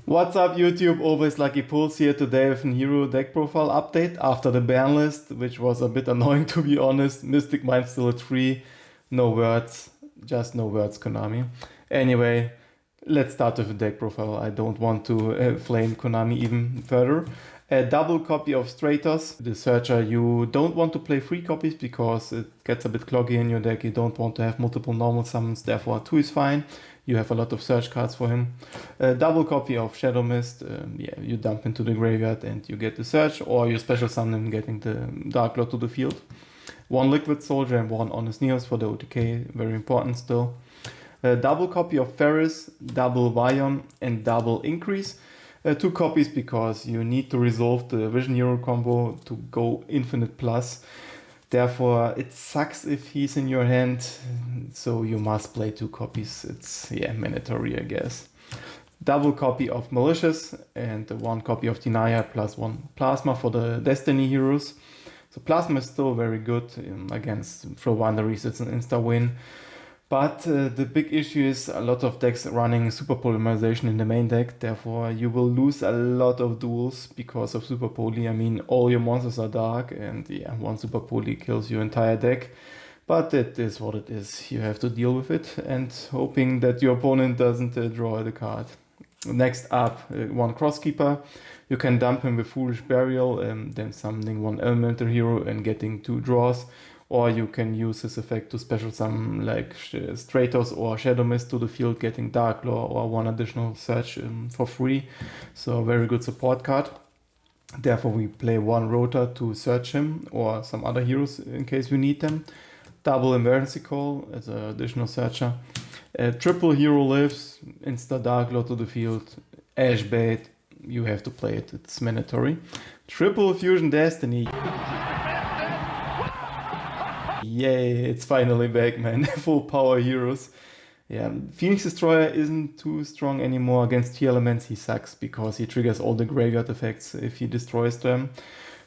What's up YouTube? Always Lucky Pulse here today with a hero deck profile update after the ban list, which was a bit annoying to be honest. Mystic Mind still at 3, no words, just no words Konami. Anyway, let's start with the deck profile. I don't want to flame Konami even further. A double copy of Stratos, the Searcher. You don't want to play 3 copies because it gets a bit cloggy in your deck. You don't want to have multiple normal summons, therefore 2 is fine. You have a lot of search cards for him. A double copy of Shadow Mist, you dump into the graveyard and you get the search, or you special summon him getting the Dark Lord to the field. 1 Liquid Soldier and 1 Honest Neos for the OTK, very important still. A double copy of Ferris, double Vion and double Increase. 2 copies because you need to resolve the Vision Hero combo to go Infinite Plus. Therefore, it sucks if he's in your hand, so you must play 2 copies. It's, mandatory, I guess. Double copy of Malicious and 1 copy of Denier plus 1 Plasma for the Destiny heroes. So Plasma is still very good against Throw Wanderies, it's an insta-win. But the big issue is a lot of decks running Super Polymerization in the main deck, therefore you will lose a lot of duels because of Super Poly. I mean, all your monsters are dark and 1 Super Poly kills your entire deck. But it is what it is, you have to deal with it and hoping that your opponent doesn't draw the card. Next up, 1 Crosskeeper. You can dump him with Foolish Burial, then summoning 1 Elemental Hero and getting 2 draws. Or you can use this effect to special summon like Stratos or Shadow Mist to the field, getting Dark Lore or 1 additional search for free. So very good support card. Therefore we play 1 Rota to search him or some other heroes in case we need them. Double Emergency Call as an additional searcher. Triple Hero Lives, Insta Dark Lord to the field, Ash Bait, you have to play it, it's mandatory. Triple Fusion Destiny. Yay, it's finally back, man. Full power heroes. Yeah, Phoenix Destroyer isn't too strong anymore against T elements. He sucks because he triggers all the graveyard effects if he destroys them.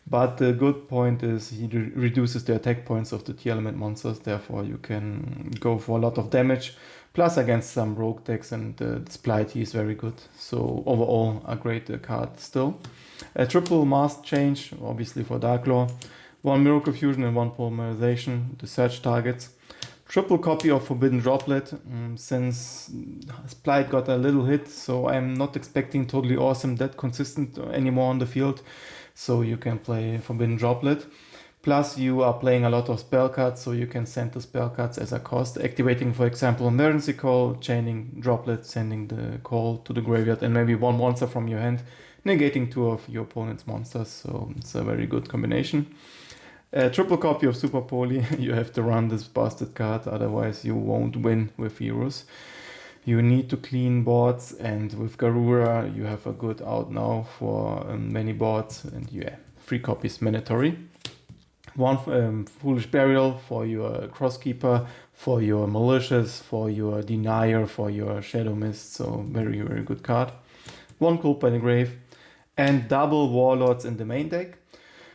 But the good point is he reduces the attack points of the T element monsters. Therefore, you can go for a lot of damage. Plus, against some rogue decks and Splight, he is very good. So overall, a great card still. A triple Mask Change, obviously for Dark Lore. 1 Miracle Fusion and 1 Polymerization, the search targets. Triple copy of Forbidden Droplet, since Splight got a little hit, so I'm not expecting totally awesome that consistent anymore on the field. So you can play Forbidden Droplet. Plus you are playing a lot of spell cards, so you can send the spell cards as a cost. Activating, for example, Emergency Call, chaining Droplet, sending the call to the graveyard, and maybe 1 monster from your hand, negating 2 of your opponent's monsters. So it's a very good combination. A triple copy of Super Poly, you have to run this bastard card, otherwise you won't win with heroes. You need to clean boards, and with Garura you have a good out now for many boards, and 3 copies mandatory. 1 Foolish Burial for your Crosskeeper, for your Malicious, for your Denier, for your Shadow Mist, so very, very good card. 1 Cult by the Grave, and double Warlords in the main deck.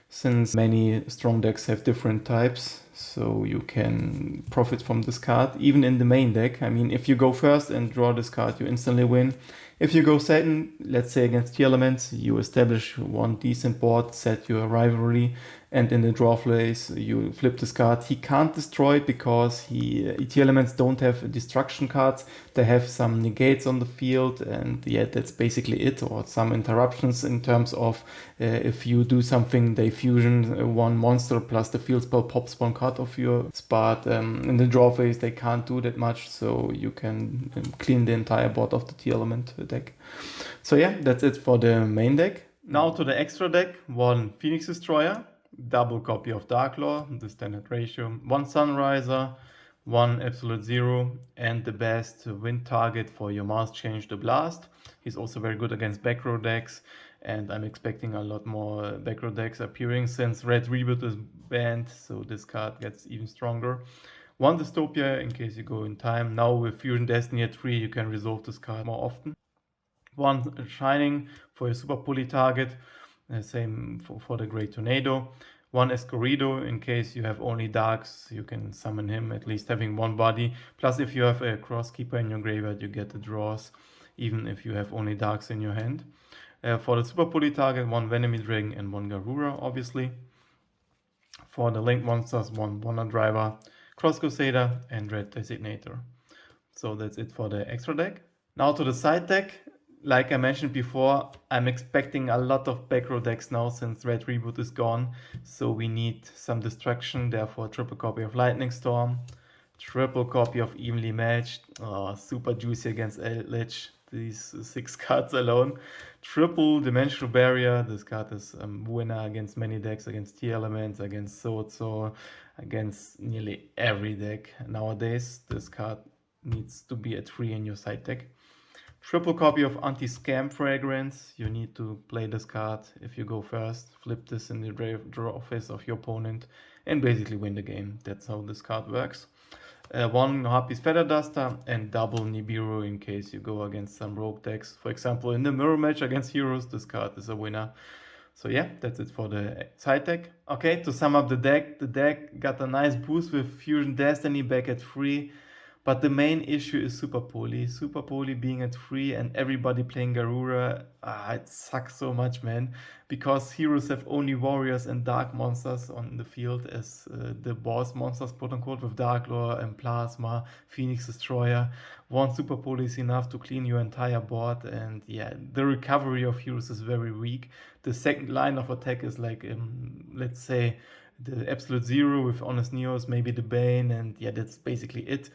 Since many strong decks have different types, so you can profit from this card, even in the main deck. I mean, if you go first and draw this card, you instantly win. If you go second, let's say against T elements, you establish 1 decent board, set your rivalry, and in the draw phase, you flip this card. He can't destroy it because T elements don't have destruction cards. They have some negates on the field, and that's basically it, or some interruptions in terms of if you do something, they fusion 1 monster plus the field spell pops 1 card off your spot. In the draw phase, they can't do that much, so you can clean the entire board of the T element deck. So that's it for the main deck. Now to the extra deck. 1 Phoenix Destroyer, double copy of Dark Lore, the standard ratio, 1 Sunriser, 1 Absolute Zero, and the best win target for your Mask Change, the Blast. He's also very good against back row decks, and I'm expecting a lot more back row decks appearing since Red Reboot is banned, so this card gets even stronger. 1 Dystopia in case you go in time. Now with Fusion Destiny at 3, you can resolve this card more often. 1 Shining for your Super Poly target, same for the Great Tornado. 1 Escorido in case you have only darks, you can summon him, at least having 1 body. Plus if you have a Crosskeeper in your graveyard, you get the draws. even if you have only darks in your hand. For the Super Poly target, 1 Venomy Dragon and 1 Garura, obviously. For the Link monsters, 1 Wonder Driver, Cross Crusader, and Red Designator. So that's it for the extra deck. Now to the side deck. Like I mentioned before, I'm expecting a lot of back row decks now since Red Reboot is gone. So we need some destruction, therefore triple copy of Lightning Storm, triple copy of Evenly Matched, super juicy against Eldritch, these 6 cards alone. Triple Dimensional Barrier, this card is a winner against many decks, against T Elements, against Sword, against nearly every deck nowadays. This card needs to be at 3 in your side deck. Triple copy of Anti-Scam Fragrance. You need to play this card if you go first. Flip this in the draw phase of your opponent and basically win the game. That's how this card works. 1 Harpy's Feather Duster and double Nibiru in case you go against some rogue decks. For example, in the mirror match against heroes, this card is a winner. So yeah, that's it for the side deck. Okay, to sum up the deck got a nice boost with Fusion Destiny back at 3. But the main issue is Super Poly. Super Poly being at 3 and everybody playing Garura, it sucks so much, man. Because heroes have only warriors and dark monsters on the field as the boss monsters, quote unquote, with Dark Lore and Plasma, Phoenix Destroyer. 1 Super Poly is enough to clean your entire board, and yeah, the recovery of heroes is very weak. The second line of attack is like, let's say, the Absolute Zero with Honest Neos, maybe the Bane, and yeah, that's basically it.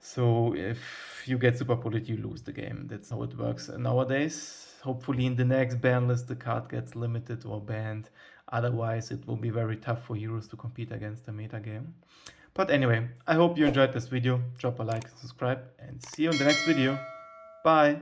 So if you get super polit, you lose the game. That's how it works nowadays. Hopefully in the next ban list the card gets limited or banned. Otherwise it will be very tough for heroes to compete against the meta game. But anyway, I hope you enjoyed this video. Drop a like, subscribe, and see you in the next video. Bye!